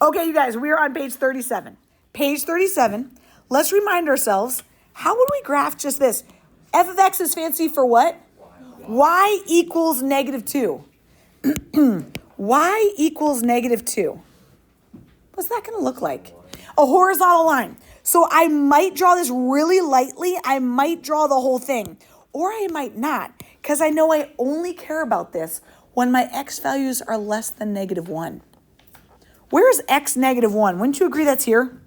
Okay, you guys, we are on page 37. Page 37, let's remind ourselves, how would we graph just this? F of x is fancy for what? Y equals negative 2. Y equals negative 2. What's that going to look like? A horizontal line. So I might draw this really lightly. I might draw the whole thing. Or I might not, because I know I only care about this when my x values are less than negative 1. Where's x negative 1? Wouldn't you agree that's here?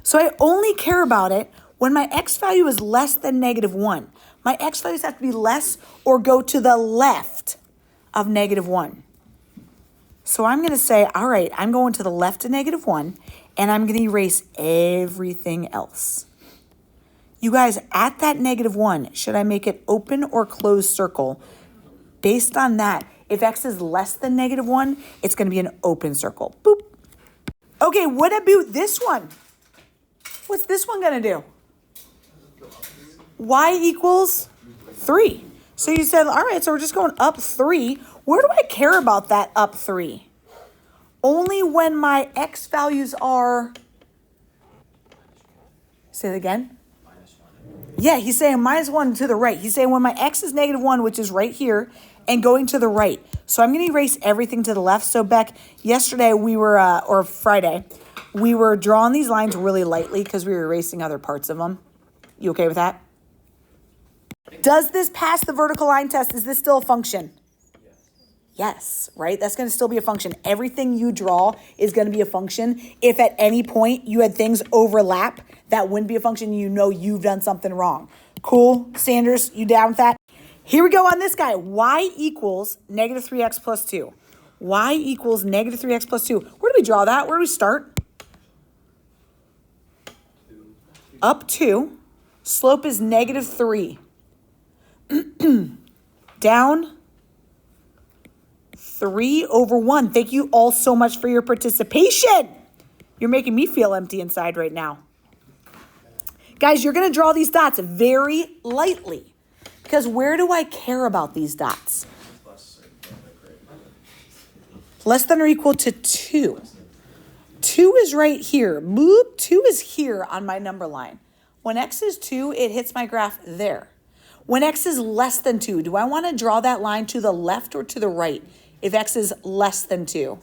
So I only care about it when my x value is less than negative 1. My x values have to be less or go to the left of negative 1. So I'm going to say, all right, I'm going to the left of negative 1, and I'm going to erase everything else. You guys, at that negative 1, should I make it open or closed circle? Based on that, if x is less than negative 1, it's going to be an open circle. Boop. Okay, what about this one? What's this one going to do? Y equals 3. So you said, all right, so we're just going up 3. Where do I care about that up 3? Only when my x values are, say it again. Yeah, he's saying minus 1 to the right. He's saying when my x is negative 1, which is right here, and going to the right. So I'm going to erase everything to the left. So Beck, yesterday we were, or Friday, we were drawing these lines really lightly because we were erasing other parts of them. You okay with that? Does this pass the vertical line test? Is this still a function? Yes, right? That's going to still be a function. Everything you draw is going to be a function. If at any point you had things overlap, that wouldn't be a function. You know you've done something wrong. Cool, Sanders, you down with that? Here we go on this guy. Y equals negative 3x plus 2. Y equals negative 3x plus 2. Where do we draw that? Where do we start? Up 2. Slope is negative 3. Down 3 over 1. Thank you all so much for your participation. You're making me feel empty inside right now. Guys, you're going to draw these dots very lightly because where do I care about these dots? Less than or equal to 2. 2 is right here. Boop, 2 is here on my number line. When x is 2, it hits my graph there. When x is less than 2, do I want to draw that line to the left or to the right? If x is less than 2,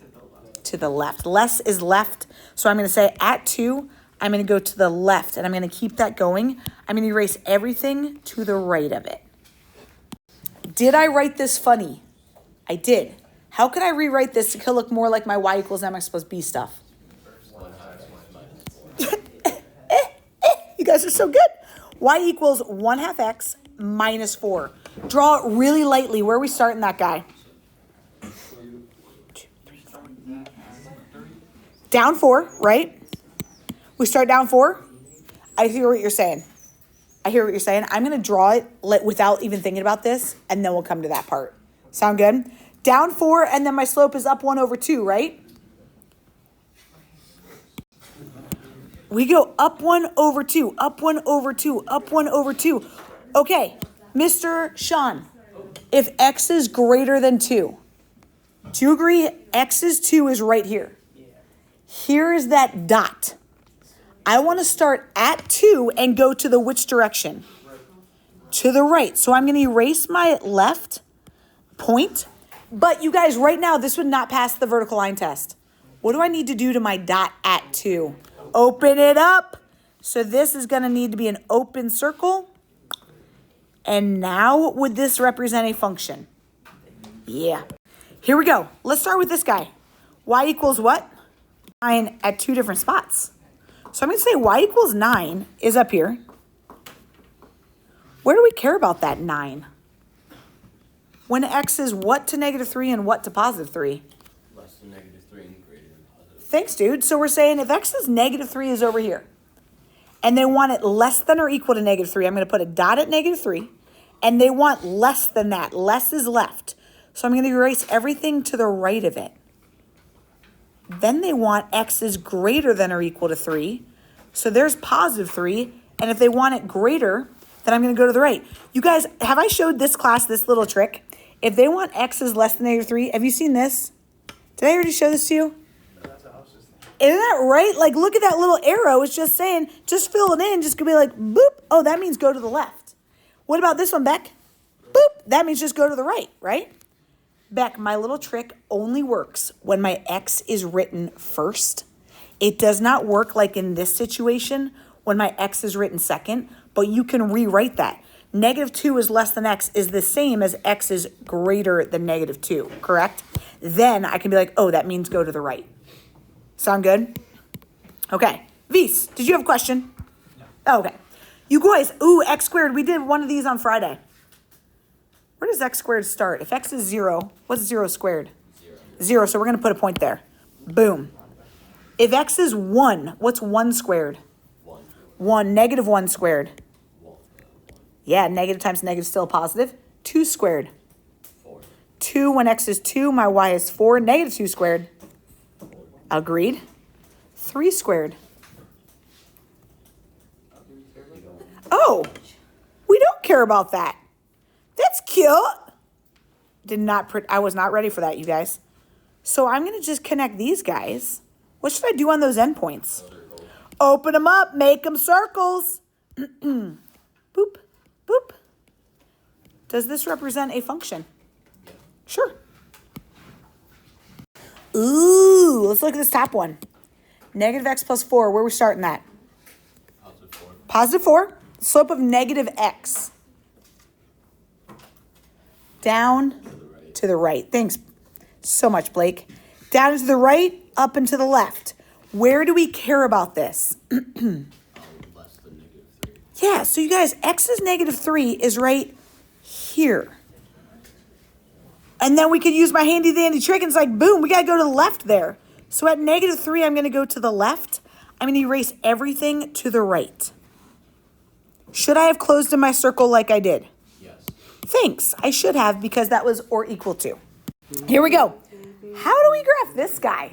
to the left. Less is left. So I'm going to say at 2, I'm going to go to the left, and I'm going to keep that going. I'm going to erase everything to the right of it. Did I write this funny? I did. How could I rewrite this to look more like my y equals mx plus b stuff? You guys are so good. Y equals 1/2 x minus 4. Draw it really lightly. Where are we starting that guy? Down 4, right? We start down 4. I hear what you're saying. I hear what you're saying. I'm going to draw it without even thinking about this, and then we'll come to that part. Sound good? Down 4, and then my slope is up 1 over 2, right? We go up 1 over 2, up 1 over 2, up 1 over 2. Okay, Mr. Sean, if x is greater than 2, do you agree x is 2 is right here? Here is that dot. I want to start at 2 and go to the which direction? To the right. So I'm going to erase my left point. But you guys, right now, this would not pass the vertical line test. What do I need to do to my dot at 2? Open it up. So this is going to need to be an open circle. And now, would this represent a function? Yeah. Here we go. Let's start with this guy. Y equals what? 9 at 2 different spots. So I'm going to say y equals 9 is up here. Where do we care about that 9? When x is what to negative 3 and what to positive 3? Less than negative 3 and greater than positive 3. Thanks, dude. So we're saying if x is negative 3 is over here, and they want it less than or equal to negative 3, I'm going to put a dot at negative 3, and they want less than that. Less is left. So I'm going to erase everything to the right of it. Then they want x is greater than or equal to 3. So there's positive 3. And if they want it greater, then I'm going to go to the right. You guys, have I showed this class this little trick? If they want x is less than negative 3, have you seen this? Did I already show this to you? No, that's awesome. Isn't that right? Like, look at that little arrow. It's just saying, just fill it in. Just gonna be like, boop. Oh, that means go to the left. What about this one, Beck? Boop. That means just go to the right, right? Beck, my little trick only works when my x is written first. It does not work like in this situation when my x is written second, but you can rewrite that. -2 is less than x is the same as x is greater than -2, correct? Then I can be like, oh, that means go to the right. Sound good? Okay. Vise, did you have a question? No. Oh, okay. You guys, ooh, x squared. We did one of these on Friday. Where does x squared start? If x is 0, what's 0 squared? 0, so we're going to put a point there. Boom. If x is 1, what's 1 squared? 1. -1 squared. Yeah, negative times negative is still positive. 2 squared. 4. 2 when x is 2, my y is 4. -2 squared. Agreed. 3 squared. Oh, we don't care about that. That's cute. I was not ready for that, you guys. So I'm going to just connect these guys. What should I do on those endpoints? Open them up, make them circles. Boop, boop. Does this represent a function? Sure. Ooh, let's look at this top one. -x plus 4, where are we starting that? Positive 4. Slope of -x. Down to the right. Thanks so much, Blake. Down and to the right, up and to the left. Where do we care about this? Less than -3. Yeah, so you guys, x is -3 is right here. And then we could use my handy dandy trick and it's like, boom, we got to go to the left there. So at -3, I'm going to go to the left. I'm going to erase everything to the right. Should I have closed in my circle like I did? Yes. Thanks. I should have because that was or equal to. Here we go. How do we graph this guy?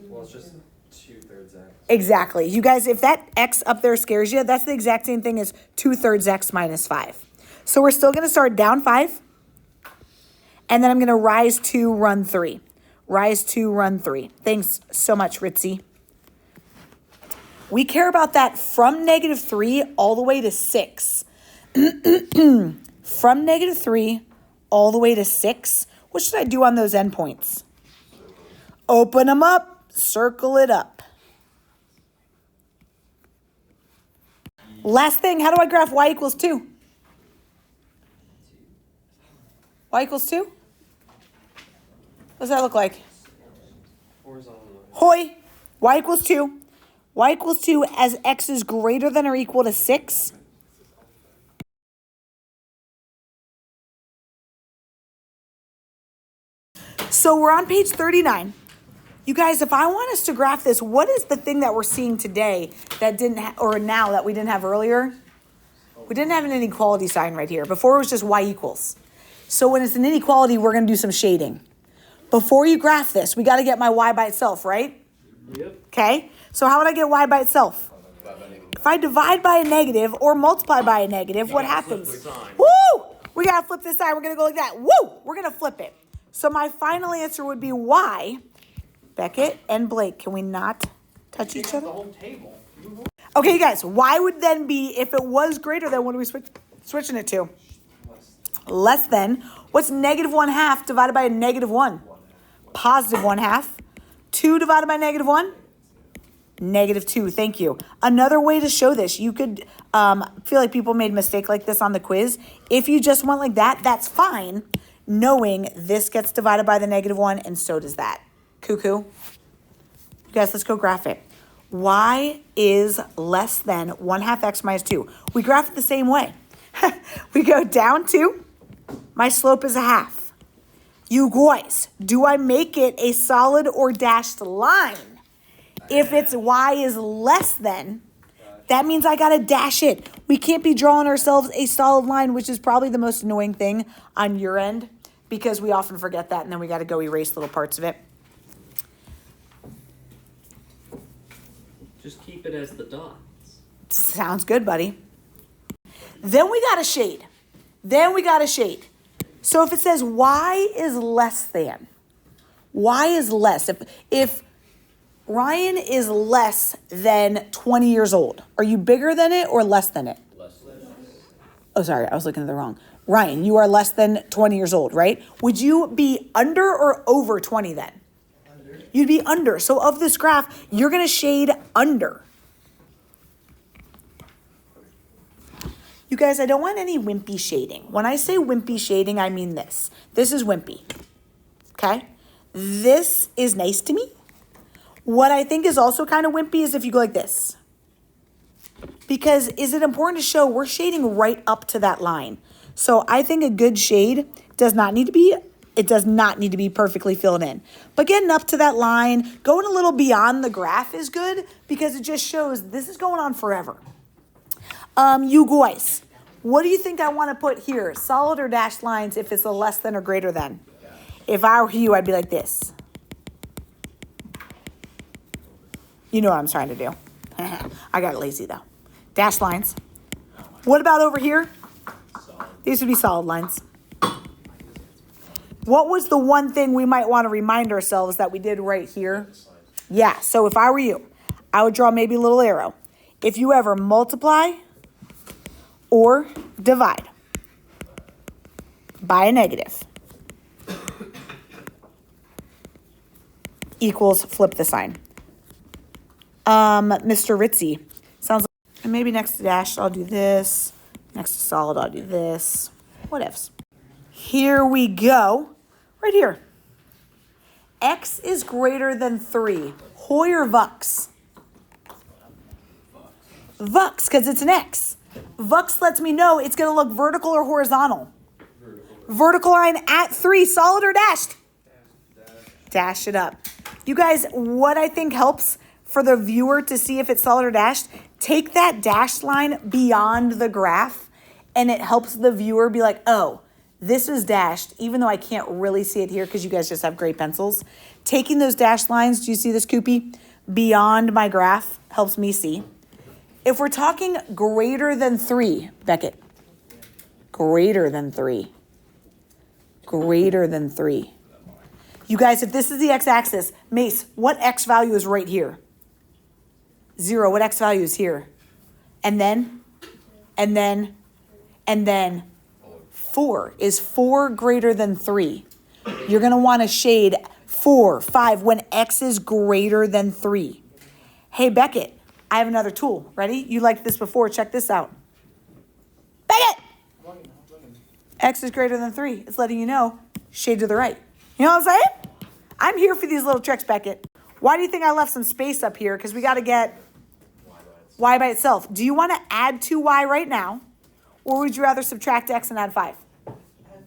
Well, it's just 2/3 x. Exactly. You guys, if that x up there scares you, that's the exact same thing as 2/3 x minus 5. So we're still going to start down 5. And then I'm going to rise 2, run 3. Rise 2, run 3. Thanks so much, Ritzy. We care about that from -3 all the way to 6. From -3 all the way to 6. What should I do on those endpoints? Open them up, circle it up. Last thing, how do I graph y equals 2? Y equals 2? What does that look like? Horizontal. Hoi, y equals 2. Y equals 2 as x is greater than or equal to 6. So we're on page 39. You guys, if I want us to graph this, what is the thing that we're seeing today that or now that we didn't have earlier? We didn't have an inequality sign right here. Before it was just y equals. So when it's an inequality, we're going to do some shading. Before you graph this, we got to get my y by itself, right? Yep. Okay, so how would I get y by itself? If I divide by a negative or multiply by a negative, what happens? Woo! We got to flip this side. We're going to go like that. Woo! We're going to flip it. So my final answer would be y. Beckett and Blake, can we not touch each other? The whole table. Okay, you guys, y would then be, if it was greater than, what are we switching it to? Less than. What's -1/2 divided by a -1? Positive 1/2. 2 divided by -1? -2. Thank you. Another way to show this, you could feel like people made a mistake like this on the quiz. If you just went like that, that's fine, knowing this gets divided by the -1 and so does that. Cuckoo. You guys, let's go graph it. Y is less than 1/2 x minus 2. We graph it the same way. We go down 2. My slope is 1/2. You guys, do I make it a solid or dashed line? If it's y is less than, that means I got to dash it. We can't be drawing ourselves a solid line, which is probably the most annoying thing on your end because we often forget that and then we got to go erase little parts of it. Just keep it as the dots. Sounds good, buddy. Then we got to shade. So if it says y is less than, y is less. If Ryan is less than 20 years old. Are you bigger than it or less than it? Less than. Oh, sorry, I was looking at the wrong. Ryan, you are less than 20 years old, right? Would you be under or over 20 then? Under. You'd be under. So of this graph, you're going to shade under. You guys, I don't want any wimpy shading. When I say wimpy shading, I mean this. This is wimpy, okay? This is nice to me. What I think is also kind of wimpy is if you go like this. Because is it important to show we're shading right up to that line? So I think a good shade does not need to be perfectly filled in. But getting up to that line, going a little beyond the graph is good because it just shows this is going on forever. You guys, what do you think I want to put here? Solid or dashed lines if it's a less than or greater than? If I were you, I'd be like this. You know what I'm trying to do. I got lazy though. Dashed lines. What about over here? These would be solid lines. What was the one thing we might want to remind ourselves that we did right here? Yeah, so if I were you, I would draw maybe a little arrow. If you ever multiply or divide by a negative equals flip the sign. Mr. Ritzy, sounds like, and maybe next to dash, I'll do this. Next to solid, I'll do this. What ifs? Here we go. Right here. X is greater than 3. Hoy or Vux? Vux, because it's an X. Vux lets me know it's going to look vertical or horizontal. Vertical line at 3. Solid or dashed? Dash it up. You guys, what I think helps for the viewer to see if it's solid or dashed, take that dashed line beyond the graph, and it helps the viewer be like, oh, this is dashed, even though I can't really see it here because you guys just have great pencils. Taking those dashed lines, do you see this, Koopy? Beyond my graph helps me see. If we're talking greater than 3, Beckett, greater than 3, greater than 3. You guys, if this is the x-axis, Mace, what x value is right here? 0, what x value is here? And then 4. Is 4 greater than 3? You're going to want to shade 4, 5 when x is greater than 3. Hey, Beckett, I have another tool. Ready? You liked this before. Check this out. Beckett! X is greater than 3. It's letting you know, shade to the right. You know what I'm saying? I'm here for these little tricks, Beckett. Why do you think I left some space up here? Because we got to get y by itself. Do you want to add 2y right now? Or would you rather subtract x and add 5? Add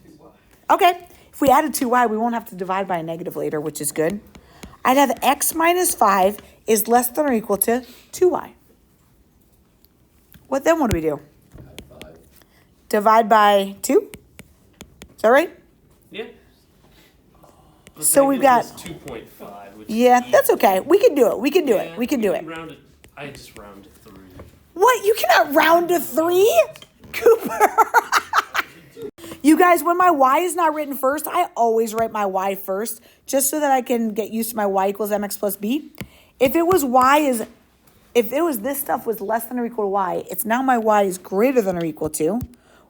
2y. Okay. If we added 2y, we won't have to divide by a negative later, which is good. I'd have x minus 5 is less than or equal to 2y. What then? What do we do? Add 5. Divide by 2? Is that right? Yeah. So we've got 2.5. Which yeah, that's okay. We can do it. We can do it. We can do it. Round it. I just round to 3. What? You cannot round to 3? Cooper. You guys, when my y is not written first, I always write my y first, just so that I can get used to my y equals mx plus b. If it was this stuff was less than or equal to y, it's now my y is greater than or equal to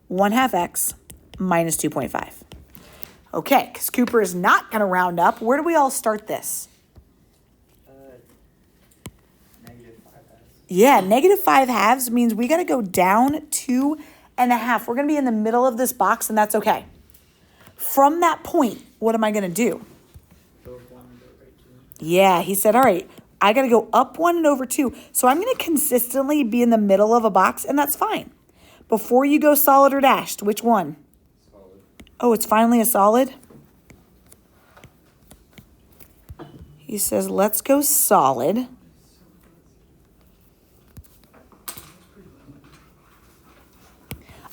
1/2 x minus 2.5. Okay, because Cooper is not going to round up. Where do we all start this? -5/2. Yeah, -5/2 means we got to go down 2.5. We're going to be in the middle of this box, and that's okay. From that point, what am I going to do? Yeah, he said, all right, I got to go up 1 and over 2. So I'm going to consistently be in the middle of a box, and that's fine. Before you go solid or dashed, which one? Solid. Oh, it's finally a solid? He says, let's go solid.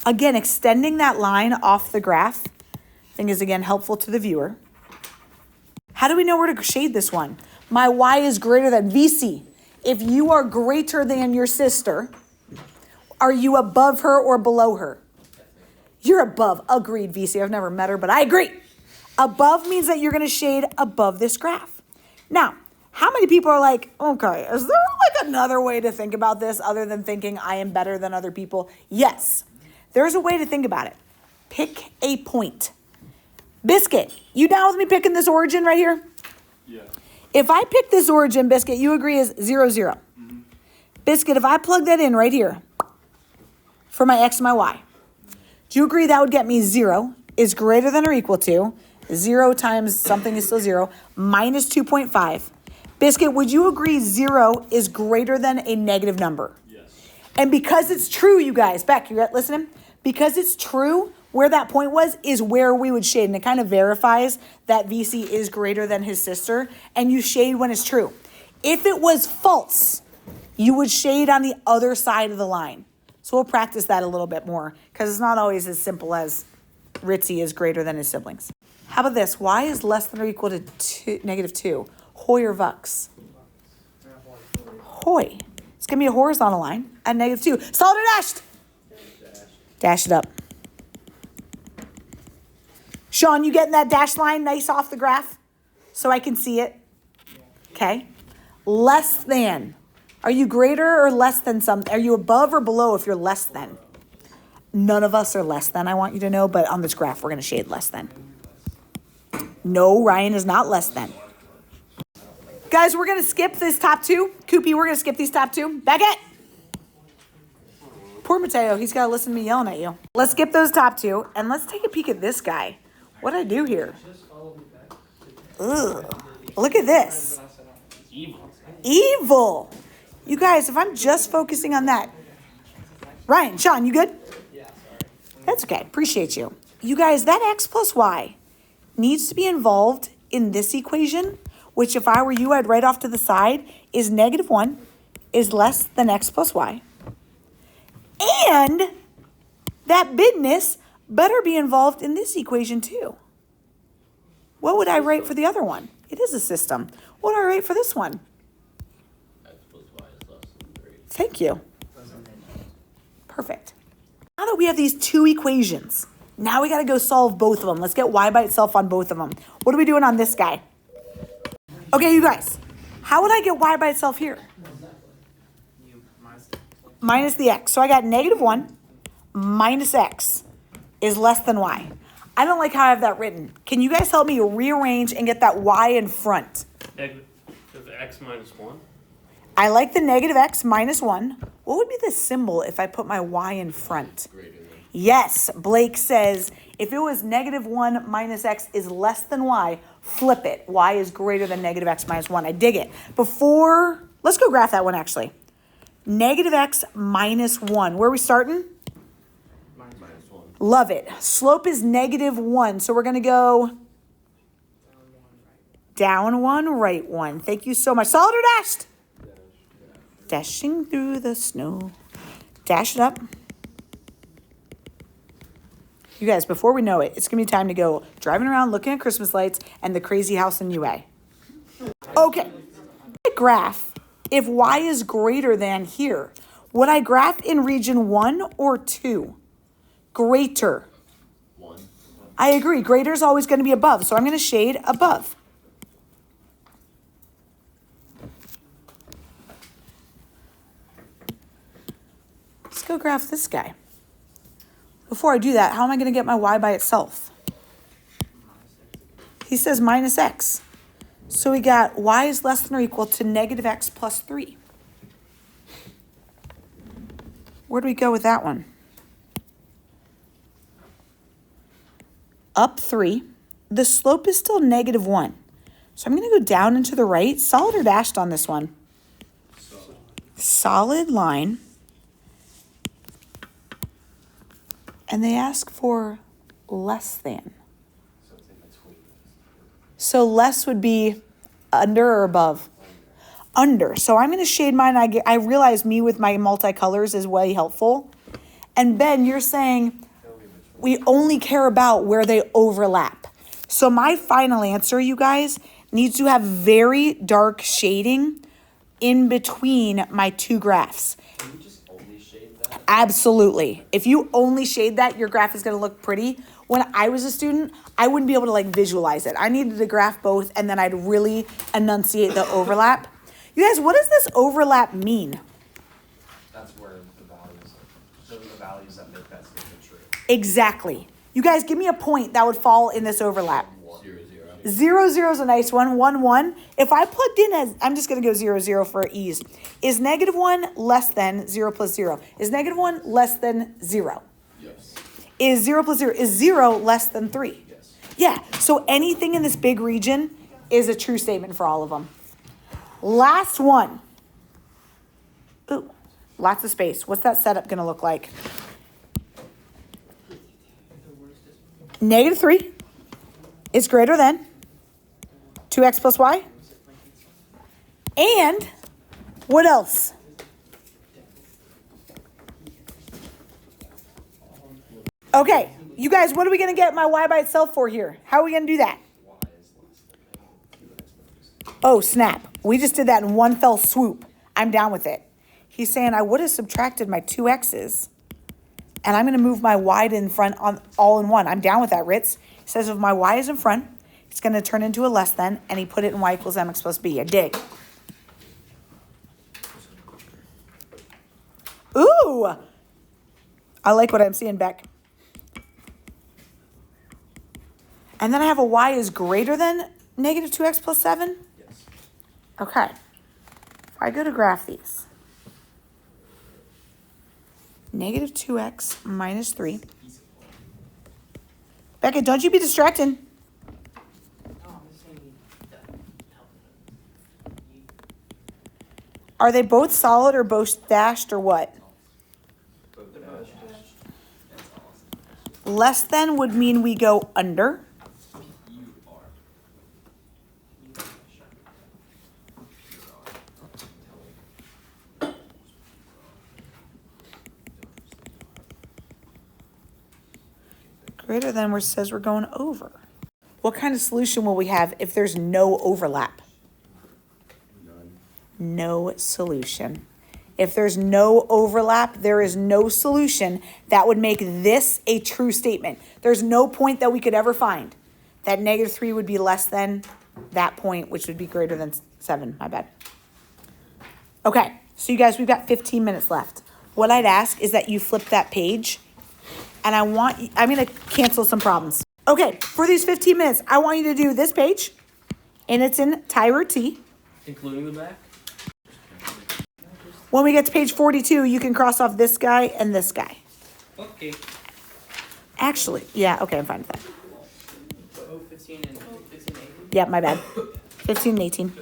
Again, extending that line off the graph, I think is, again, helpful to the viewer. How do we know where to shade this one? My y is greater than VC. If you are greater than your sister, are you above her or below her? You're above. Agreed, VC. I've never met her, but I agree. Above means that you're going to shade above this graph. Now, How many people are like, okay, is there like another way to think about this other than thinking I am better than other people? Yes, there's a way to think about it. Pick a point. Biscuit, you down with me picking this origin right here? Yeah. If I pick this origin, Biscuit, you agree is 0, 0. Mm-hmm. Biscuit, if I plug that in right here for my x and my y, do you agree that would get me 0 is greater than or equal to 0 times something is still 0 minus 2.5? Biscuit, would you agree 0 is greater than a negative number? Yes. And because it's true, you guys, Beck, you listening? Because it's true, where that point was is where we would shade. And it kind of verifies that VC is greater than his sister. And you shade when it's true. If it was false, you would shade on the other side of the line. So we'll practice that a little bit more because it's not always as simple as Ritzy is greater than his siblings. How about this? Y is less than or equal to negative 2. Hoy or Vux? Hoy. It's going to be a horizontal line at negative 2. Solid or dashed? Dash it up. Sean, you getting that dashed line nice off the graph so I can see it? Okay. Less than. Are you greater or less than something? Are you above or below if you're less than? None of us are less than, I want you to know, but on this graph, we're going to shade less than. No, Ryan is not less than. Guys, we're going to skip this top two. Koopy, we're going to skip these top two. Beckett. Poor Mateo, he's got to listen to me yelling at you. Let's skip those top two, and let's take a peek at this guy. What did I do here? Ugh. Look at this. Evil. Evil. You guys, if I'm just focusing on that. Ryan, Sean, you good? That's okay. Appreciate you. You guys, that x plus y needs to be involved in this equation, which if I were you, I'd write off to the side, is negative 1 is less than x plus y. And that business better be involved in this equation too. What would I write for the other one? It is a system. What do I write for this one? X plus y is less than 3. Thank you. Perfect. Now that we have these two equations, now we got to go solve both of them. Let's get y by itself on both of them. What are we doing on this guy? Okay, you guys, how would I get y by itself here? Minus the x. So I got negative 1 minus x is less than y. I don't like how I have that written. Can you guys help me rearrange and get that y in front? Negative x minus 1. I like the negative x minus 1. What would be the symbol if I put my y in front? Greater than. Yes, Blake says if it was negative 1 minus x is less than y, flip it. Y is greater than negative x minus 1. I dig it. Let's go graph that one actually. Negative x minus 1. Where are we starting? Minus 1. Love it. Slope is negative 1. So we're going to go down 1, right 1. Thank you so much. Solid or dashed? Dashing through the snow. Dash it up. You guys, before we know it, it's going to be time to go driving around looking at Christmas lights and the crazy house in UA. Okay. Graph, if y is greater than here, would I graph in region 1 or 2? Greater. 1. I agree. Greater is always going to be above, so I'm going to shade above. Let's go graph this guy. Before I do that, how am I going to get my y by itself? He says minus x. So we got y is less than or equal to negative x plus 3. Where do we go with that one? Up 3. The slope is still negative 1. So I'm going to go down and to the right. Solid or dashed on this one? Solid line. And they ask for less than. So less would be under or above? Under. So I'm going to shade mine. I realize me with my multicolors is way helpful. And Ben, you're saying we only care about where they overlap. So my final answer, you guys, needs to have very dark shading in between my two graphs. Can you just only shade that? Absolutely. If you only shade that, your graph is going to look pretty. when I was a student, I wouldn't be able to like visualize it. I needed to graph both and then I'd really enunciate the overlap. You guys, what does this overlap mean? That's where the values, those are the values that make that statement true. Exactly. You guys, give me a point that would fall in this overlap. 0, 0. 0, 0 is a nice one. 1, 1. If I plugged in as, I'm just going to go 0, 0 for ease. Is -1 less than 0 plus 0? Is -1 less than 0? Yes. Is 0 plus 0? Is 0 less than 3? Yes. Yeah. So anything in this big region is a true statement for all of them. Last one. Ooh, lots of space. What's that setup going to look like? -3 is greater than 2x plus y. And what else? Okay, you guys, what are we going to get my y by itself for here? How are we going to do that? Y is less than 2x minus 3. Oh, snap. We just did that in one fell swoop. I'm down with it. He's saying I would have subtracted my 2x's, and I'm going to move my y to in front on all in one. I'm down with that, Ritz. He says if my y is in front, it's going to turn into a less than, and he put it in y equals mx plus b. I dig. Ooh. I like what I'm seeing, Beck. And then I have a y is greater than negative 2x plus 7. Yes. Okay. If I go to graph these. Negative 2x minus 3. Becca, don't you be distracted. Are they both solid or both dashed or what? Both the dashed. Less than would mean we go under. You are. Greater than where it says we're going over. What kind of solution will we have if there's no overlap? None. No solution. If there's no overlap, there is no solution that would make this a true statement. There's no point that we could ever find that -3 would be less than that point, which would be greater than 7. My bad. Okay, so you guys, we've got 15 minutes left. What I'd ask is that you flip that page, and I'm going to cancel some problems. Okay, for these 15 minutes, I want you to do this page, and it's in Tyler T. Including the back? When we get to page 42, you can cross off this guy and this guy. Okay. Actually, yeah, okay, I'm fine with that. Oh, 15 and 18. Yeah, my bad. 15 and 18.